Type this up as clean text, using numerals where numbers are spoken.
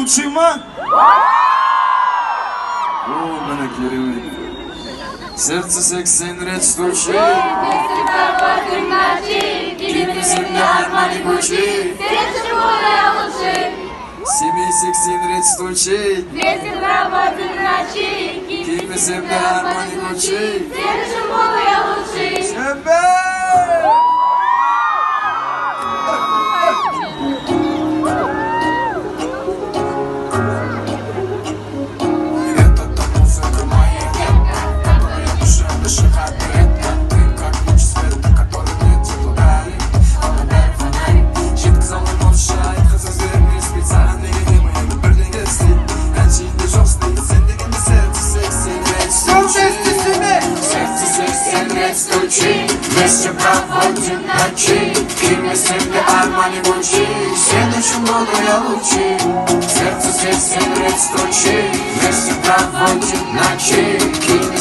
лучший ма? О, мене керемет. Сердце сексен речь стучит. Кимисем армани гучит. Семей сексен речь стучит. Кимисем армани гучит. Себе! Вместе проводим ночи, Кимисем армани гучит. В следующем году я лучи. Сердце здесь играет стучи. Вместе проводим ночи.